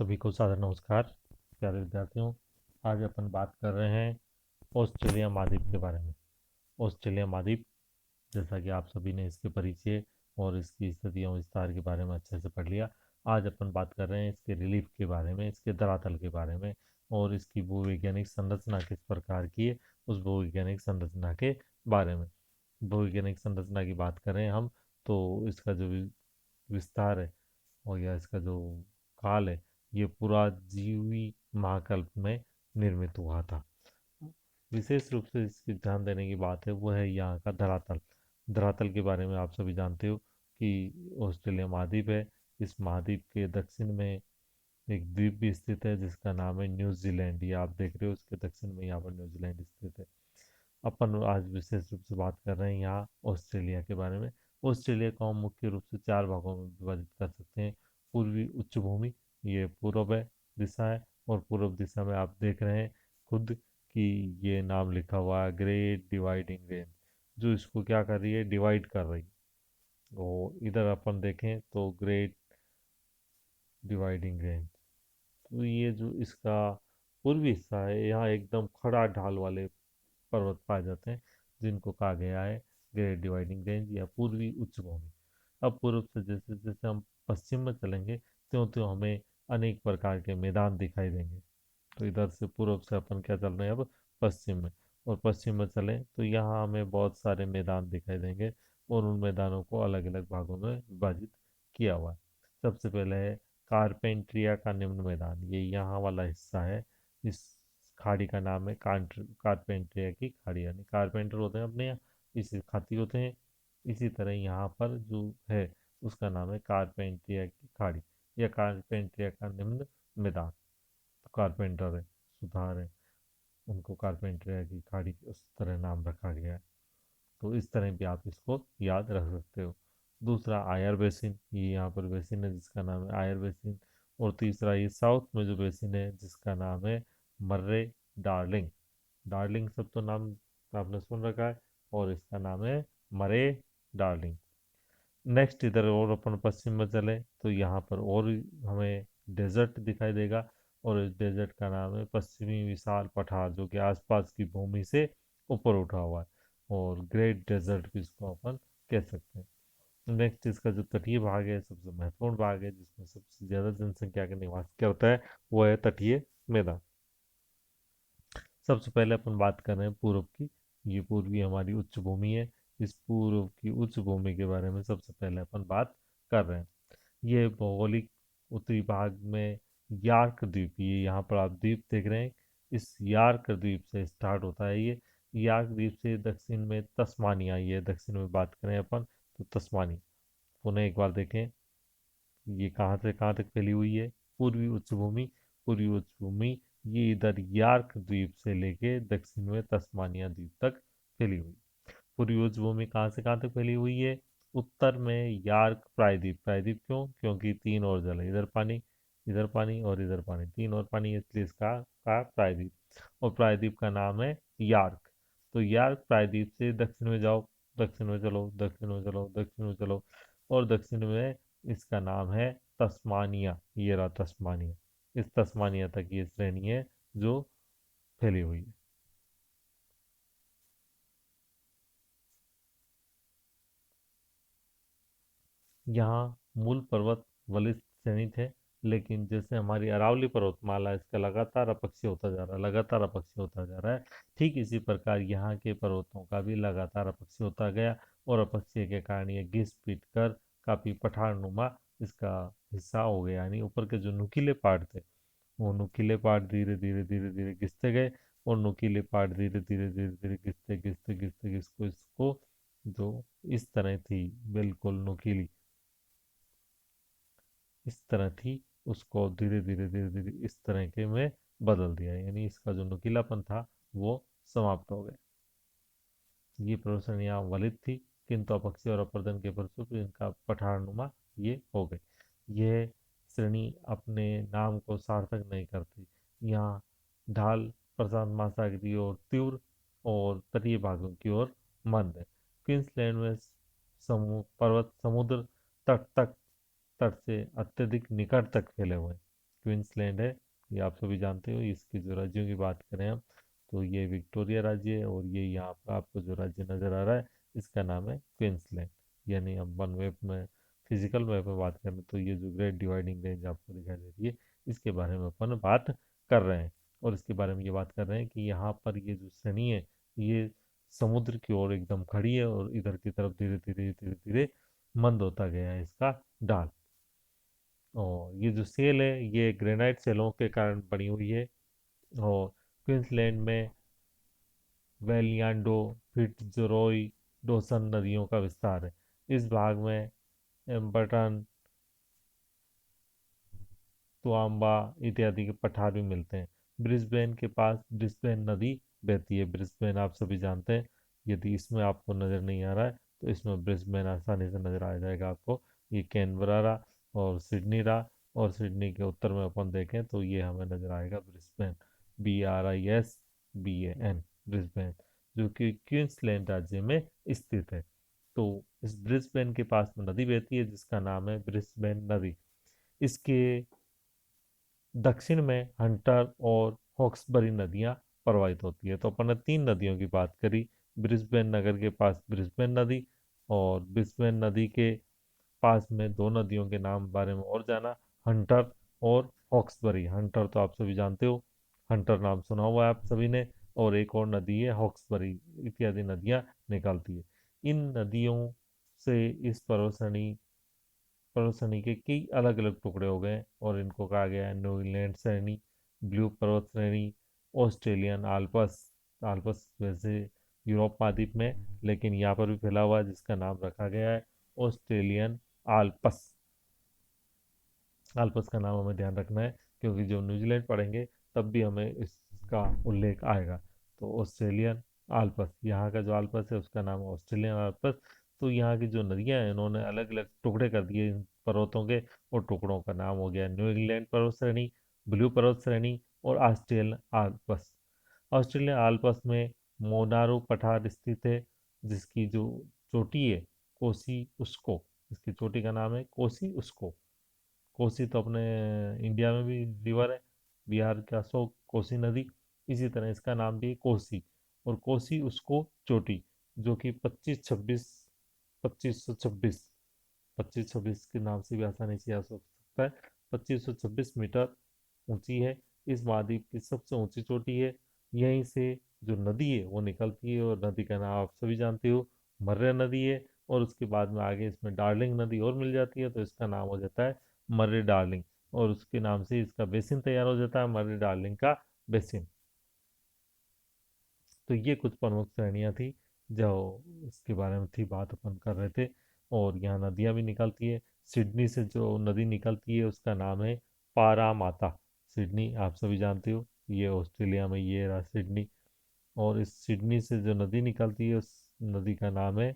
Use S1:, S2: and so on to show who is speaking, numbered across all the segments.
S1: सभी को सादर नमस्कार। प्यारे विद्यार्थियों, आज अपन बात कर रहे हैं ऑस्ट्रेलिया महाद्वीप के बारे में। ऑस्ट्रेलिया महाद्वीप, जैसा कि आप सभी ने इसके परिचय और इसकी स्थिति और विस्तार के बारे में अच्छे से पढ़ लिया। आज अपन बात कर रहे हैं इसके रिलीफ के बारे में, इसके धरातल के बारे में और इसकी भूवैज्ञानिक संरचना किस प्रकार की है, उस भूवैज्ञानिक संरचना के बारे में। भूवैज्ञानिक संरचना की बात करें हम, तो इसका जो विस्तार है और या इसका जो काल है, ये पूरा जीवी महाकल्प में निर्मित हुआ था। विशेष रूप से इसकी ध्यान देने की बात है वो है यहाँ का धरातल। धरातल के बारे में आप सभी जानते हो कि ऑस्ट्रेलिया महाद्वीप है। इस महाद्वीप के दक्षिण में एक द्वीप भी स्थित है जिसका नाम है न्यूजीलैंड। ये आप देख रहे हो, उसके दक्षिण में यहाँ पर न्यूजीलैंड स्थित है। अपन आज विशेष रूप से बात कर रहे हैं यहाँ ऑस्ट्रेलिया के बारे में। ऑस्ट्रेलिया को हम मुख्य रूप से चार भागों में विभाजित कर सकते हैं। पूर्वी उच्च भूमि, ये पूर्व है दिशा है, और पूर्व दिशा में आप देख रहे हैं खुद कि ये नाम लिखा हुआ है ग्रेट डिवाइडिंग रेंज, जो इसको क्या कर रही है, डिवाइड कर रही है। और इधर अपन देखें तो ग्रेट डिवाइडिंग रेंज, तो ये जो इसका पूर्वी हिस्सा है, यहाँ एकदम खड़ा ढाल वाले पर्वत पाए जाते हैं जिनको कहा गया है ग्रेट डिवाइडिंग रेंज या पूर्वी उच्च भूमि। अब पूर्व से जैसे जैसे हम पश्चिम में चलेंगे त्यों त्यों हमें अनेक प्रकार के मैदान दिखाई देंगे। तो इधर से पूर्व से अपन क्या चल रहे हैं अब, पश्चिम में। और पश्चिम में चलें तो यहाँ हमें बहुत सारे मैदान दिखाई देंगे और उन मैदानों को अलग अलग भागों में विभाजित किया हुआ है। सबसे पहले है कारपेंट्रिया का निम्न मैदान, ये यहाँ वाला हिस्सा है। इस खाड़ी का नाम है कारपेंट्रिया की खाड़ी, यानी कारपेंटर होते हैं अपने यहाँ, इसे खाती होते हैं। इसी तरह यहाँ पर जो है उसका नाम है कारपेंट्रिया की खाड़ी या कारपेंट्रिया का निम्न मैदान। तो कारपेंटर है, सुधार है, उनको कारपेंट्रिया की खाड़ी उस तरह नाम रखा गया है। तो इस तरह भी आप इसको याद रख सकते हो। दूसरा आयर बेसिन, ये यहाँ पर बेसिन है जिसका नाम है आयर बेसिन। और तीसरा ये साउथ में जो बेसिन है जिसका नाम है मर्रे डार्लिंग। डार्लिंग सब तो नाम आपने सुन रखा है, और इसका नाम है मरे डार्लिंग। नेक्स्ट इधर और अपन पश्चिम में चले तो यहाँ पर और हमें डेजर्ट दिखाई देगा, और इस डेजर्ट का नाम है पश्चिमी विशाल पठार, जो कि आसपास की भूमि से ऊपर उठा हुआ है, और ग्रेट डेजर्ट भी इसको अपन कह सकते हैं। नेक्स्ट इसका जो तटीय भाग है, सबसे महत्वपूर्ण भाग है जिसमें सबसे ज़्यादा जनसंख्या का निवास करता है, वो है तटीय मैदान। सबसे पहले अपन बात कर रहे हैं पूर्व की। ये पूर्वी हमारी उच्च भूमि है। इस पूर्व की उच्च भूमि के बारे में सबसे पहले अपन बात कर रहे हैं। ये भौगोलिक उत्तरी भाग में यार्क द्वीप, ये यहाँ पर आप द्वीप देख रहे हैं, इस यार्क द्वीप से स्टार्ट होता है ये। यार्क द्वीप से दक्षिण में तस्मानिया, ये दक्षिण में बात करें अपन तो तस्मानिया। पुनः एक बार देखें ये कहाँ से कहाँ तक फैली हुई है, पूर्वी उच्च भूमि। पूर्वी उच्च भूमि ये इधर यार्क द्वीप से लेके दक्षिण में तस्मानिया द्वीप तक फैली हुई। पूर्वी उच्च भूमि कहाँ से कहाँ तक फैली हुई है, उत्तर में यार्क प्रायद्वीप। प्रायद्वीप क्यों, क्योंकि तीन और जल है, इधर पानी और इधर पानी, तीन और पानी, इसलिए इसका कहा प्रायद्वीप। और प्रायद्वीप का नाम है यार्क। तो यार्क प्रायद्वीप से दक्षिण में जाओ, दक्षिण में चलो, दक्षिण में चलो, दक्षिण में चलो, और दक्षिण में इसका नाम है तस्मानिया। ये रहा तस्मानिया। इस तस्मानिया तक ये श्रेणी है जो फैली हुई है। यहाँ मूल पर्वत वलित श्रेणी थे, लेकिन जैसे हमारी अरावली पर्वतमाला इसका लगातार अपक्षय होता जा रहा है, लगातार अपक्षय होता जा रहा है, ठीक इसी प्रकार यहाँ के पर्वतों का भी लगातार अपक्षय होता गया। और अपक्षय के कारण ये घिस पीट कर काफी पठारनुमा इसका हिस्सा हो गया, यानी ऊपर के जो नुकीले पहाड़ थे वो नुकीले पहाड़ धीरे धीरे धीरे धीरे घिसते गए, और नुकीले पहाड़ धीरे धीरे धीरे धीरे घिसते घिसते घिसते घिसको इसको जो इस तरह थी, बिल्कुल नुकीली इस तरह थी, उसको धीरे धीरे धीरे धीरे इस तरह के में बदल दिया, यानी इसका जो नुकीलापन था वो समाप्त हो गया। ये प्रदर्शन यहाँ वलित थी, किंतु अपक्षय और अपर्दन के फलस्वरूप इनका पठारनुमा ये हो गए। यह श्रेणी अपने नाम को सार्थक नहीं करती। यहाँ ढाल प्रशांत महासागर की ओर तीव्र और तटीय भागों की ओर मंद है। क्वींसलैंड में पर्वत समुद्र तट तक तट से अत्यधिक निकट तक फैले हुए हैं। क्वींसलैंड है, ये आप सभी जानते हो। इसकी जो राज्यों की बात करें हम, तो ये विक्टोरिया राज्य है, और ये यहाँ पर आपको जो राज्य नज़र आ रहा है इसका नाम है क्वींसलैंड। यानी हम वन मैप में, फिजिकल मैप में बात करें तो ये जो ग्रेट डिवाइडिंग रेंज आपको दिखाई दे रही है, इसके बारे में अपन बात कर रहे हैं। और इसके बारे में ये बात कर रहे हैं कि यहाँ पर ये जो श्रेणी है, ये समुद्र की ओर एकदम खड़ी है, और इधर की तरफ धीरे धीरे धीरे धीरे मंद होता गया है इसका ढाल। और ये जो सेल है, ये ग्रेनाइट सेलों के कारण बनी हुई है। और क्वींसलैंड में वेलियान्डो, फिट्जरॉय, डोसन नदियों का विस्तार है। इस भाग में एम्बर्टन, तुआम्बा इत्यादि के पठार भी मिलते हैं। ब्रिस्बेन के पास ब्रिस्बेन नदी बहती है। ब्रिस्बेन आप सभी जानते हैं। यदि इसमें आपको नज़र नहीं आ रहा है तो इसमें ब्रिस्बेन आसानी से नज़र आ जाएगा आपको। ये कैनबरा रहा और सिडनी रहा, और सिडनी के उत्तर में अपन देखें तो ये हमें नज़र आएगा ब्रिस्बेन, BRISBAN, ब्रिस्बेन, जो कि क्वींसलैंड राज्य में स्थित है। तो इस ब्रिस्बेन के पास में नदी बहती है जिसका नाम है ब्रिस्बेन नदी। इसके दक्षिण में हंटर और हॉक्सबरी नदियां प्रवाहित होती है। तो अपन ने तीन नदियों की बात करी। ब्रिस्बेन नगर के पास ब्रिस्बेन नदी, और ब्रिस्बेन नदी के पास में दो नदियों के नाम बारे में और जाना, हंटर और हॉक्सबरी। हंटर तो आप सभी जानते हो, हंटर नाम सुना हुआ है आप सभी ने। और एक और नदी है हॉक्सबरी, इत्यादि नदियां निकलती है। इन नदियों से इस पर्वत श्रेणी के कई अलग अलग टुकड़े हो गए, और इनको कहा गया है न्यू इंग्लैंड श्रेणी, ब्लू पर्वत श्रेणी, ऑस्ट्रेलियन आल्पस। आल्पस वैसे यूरोप महाद्वीप में, लेकिन यहाँ पर भी फैला हुआ है, जिसका नाम रखा गया है ऑस्ट्रेलियन आल्पस। आल्पस का नाम हमें ध्यान रखना है, क्योंकि जो न्यूजीलैंड पढ़ेंगे तब भी हमें इसका उल्लेख आएगा। तो ऑस्ट्रेलियन आल्पस, यहाँ का जो आल्पस है उसका नाम है ऑस्ट्रेलियन आल्पस। तो यहाँ की जो नदियाँ हैं इन्होंने अलग अलग टुकड़े कर दिए इन पर्वतों के, और टुकड़ों का नाम हो गया न्यू इंग्लैंड पर्वत श्रेणी, ब्लू पर्वत श्रेणी, और ऑस्ट्रेलियन आल्पस। ऑस्ट्रेलियन आल्पस में मोनारो पठार स्थित है, जिसकी जो चोटी है कोसी उसको, इसकी चोटी का नाम है कोसी उसको। कोसी तो अपने इंडिया में भी रिवर है, बिहार का सो कोसी नदी। इसी तरह इसका नाम भी है कोसी। और कोसी उसको चोटी, जो कि 2526 2526 के नाम से भी आसानी से याद हो सकता है, 2526 मीटर ऊंची है। इस महाद्वीप की सबसे ऊंची चोटी है। यहीं से जो नदी है वो निकलती है, और नदी का नाम आप सभी जानते हो, मर्रे नदी है। और उसके बाद में आगे इसमें डार्लिंग नदी और मिल जाती है, तो इसका नाम हो जाता है मर्रे डार्लिंग, और उसके नाम से इसका बेसिन तैयार हो जाता है, मर्रे डार्लिंग का बेसिन। तो ये कुछ प्रमुख श्रेणियाँ थी जो इसके बारे में थी, बात अपन कर रहे थे। और यहाँ नदियाँ भी निकलती है। सिडनी से जो नदी निकलती है उसका नाम है पारा माता। सिडनी आप सभी जानते हो, ये ऑस्ट्रेलिया में ये रहा सिडनी। और इस सिडनी से जो नदी निकलती है उस नदी का नाम है,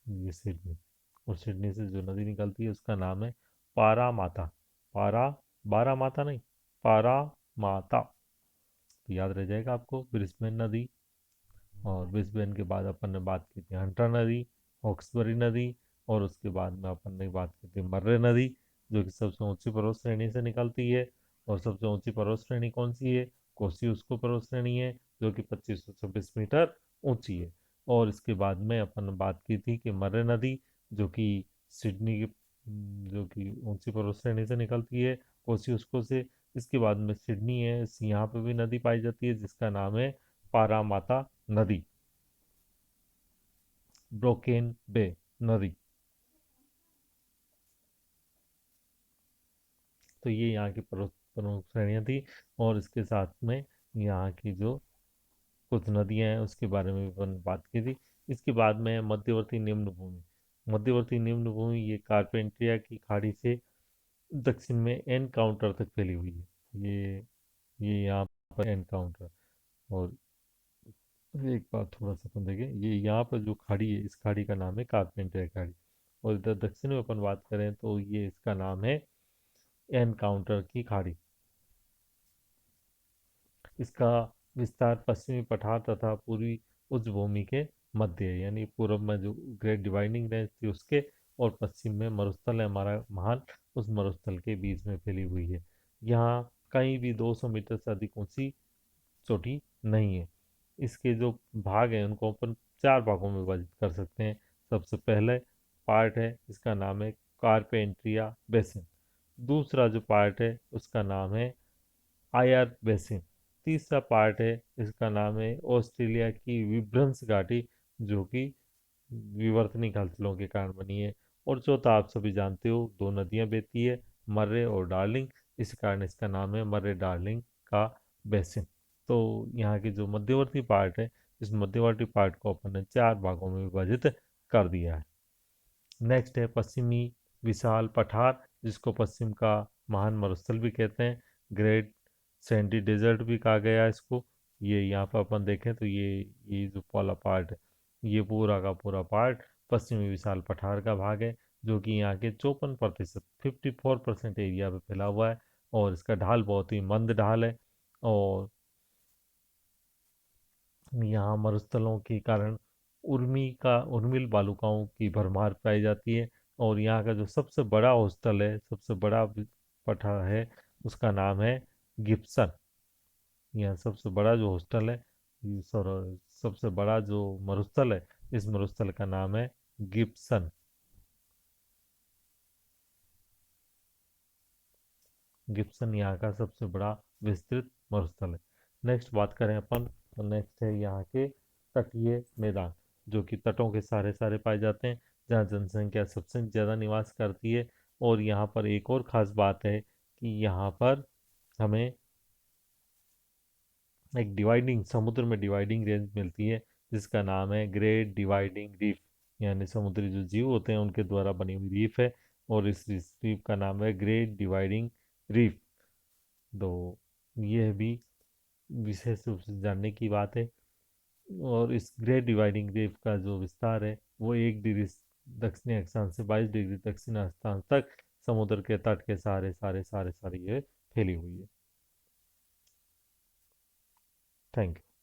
S1: ये सिडनी। और सिडनी से जो नदी निकलती है उसका नाम है पारा माता। पारा, बारा माता नहीं, पारा माता। तो याद रह जाएगा आपको ब्रिस्बेन नदी। और ब्रिस्बेन के बाद अपन ने बात की थी हंटर नदी, हॉक्सबरी नदी, और उसके बाद में अपन ने बात की थी मर्रे नदी, जो कि सबसे ऊंची पर्वत श्रेणी से निकलती है। और सबसे ऊंची पर्वत श्रेणी कौन सी है? कोसी उसको पर्वत श्रेणी है, जो कि 2526 मीटर ऊंची है। और इसके बाद में अपन ने बात की थी कि मर्रे नदी, जो कि सिडनी की, जो कि ऊंची पर्वत श्रेणी से निकलती है, कोसी उसको से। इसके बाद में सिडनी है, यहाँ पे भी नदी पाई जाती है जिसका नाम है पारामाता नदी, ब्रोकेन बे नदी। तो ये यहाँ की प्रमुख श्रेणियाँ थी। और इसके साथ में यहाँ की जो कुछ नदियाँ हैं उसके बारे में भी अपन बात की थी। इसके बाद में है मध्यवर्ती निम्न भूमि। मध्यवर्ती निम्न भूमि ये कारपेंट्रिया की खाड़ी से दक्षिण में एनकाउंटर तक फैली हुई है। ये यहाँ पर एनकाउंटर। और एक बात थोड़ा सा अपन देखें, ये यहाँ पर जो खाड़ी है इस खाड़ी का नाम है कारपेंटर खाड़ी। और इधर दक्षिण में अपन बात करें तो ये इसका नाम है एनकाउंटर की खाड़ी। इसका विस्तार पश्चिमी पठार तथा पूर्वी उच्च भूमि के मध्य है, यानी पूर्व में जो ग्रेट डिवाइडिंग रेंज थी उसके, और पश्चिम में मरुस्थल है हमारा महान, उस मरुस्थल के बीच में फैली हुई है। यहाँ कहीं भी 200 मीटर से अधिक ऊंची चोटी नहीं है। इसके जो भाग हैं उनको अपन चार भागों में विभाजित कर सकते हैं। सबसे पहले पार्ट है, इसका नाम है कारपेंट्रिया बेसिन। दूसरा जो पार्ट है उसका नाम है आयर बेसिन। तीसरा पार्ट है, इसका नाम है ऑस्ट्रेलिया की विभ्रंश घाटी, जो कि विवर्तनिक हलचलों के कारण बनी है। और चौथा आप सभी जानते हो, दो नदियां बहती है, मर्रे और डार्लिंग, इस कारण इसका नाम है मर्रे डार्लिंग का बेसिन। तो यहाँ के जो मध्यवर्ती पार्ट है, इस मध्यवर्ती पार्ट को अपन ने चार भागों में विभाजित कर दिया है। नेक्स्ट है पश्चिमी विशाल पठार, जिसको पश्चिम का महान मरुस्थल भी कहते हैं, ग्रेट सैंडी डेजर्ट भी कहा गया है इसको। ये यहाँ पर अपन देखें तो ये जो पहला पार्ट है, ये पूरा का पूरा पार्ट पश्चिमी विशाल पठार का भाग है, जो कि यहाँ के 54%, 54% एरिया पे फैला हुआ है। और इसका ढाल बहुत ही मंद ढाल है, और यहाँ मरुस्थलों के कारण उर्मिल बालुकाओं की भरमार पाई जाती है। और यहाँ का जो सबसे बड़ा हॉस्टल है, सबसे बड़ा पठा है, उसका नाम है गिब्सन। यहाँ सबसे बड़ा जो हॉस्टल है, सबसे बड़ा जो मरुस्थल है, इस मरुस्थल का नाम है गिब्सन। गिब्सन यहाँ का सबसे बड़ा विस्तृत मरुस्थल है। नेक्स्ट बात करें अपन, तो नेक्स्ट है यहाँ के तटीय मैदान, जो कि तटों के सारे सारे पाए जाते हैं, जहाँ जनसंख्या सबसे ज़्यादा निवास करती है। और यहाँ पर एक और ख़ास बात है कि यहाँ पर हमें एक डिवाइडिंग, समुद्र में डिवाइडिंग रेंज मिलती है, जिसका नाम है ग्रेट डिवाइडिंग रीफ, यानी समुद्री जो जीव होते हैं उनके द्वारा बनी हुई रीफ है। और इस रीफ का नाम है ग्रेट डिवाइडिंग रीफ। तो यह भी विशेष रूप से जानने की बात है। और इस ग्रेट डिवाइडिंग रीफ का जो विस्तार है वो 1 डिग्री दक्षिणी अक्षांश से 22 डिग्री दक्षिण अक्षांश तक समुद्र के तट के सारे सारे सारे सारे ये फैली हुई है। Thank you.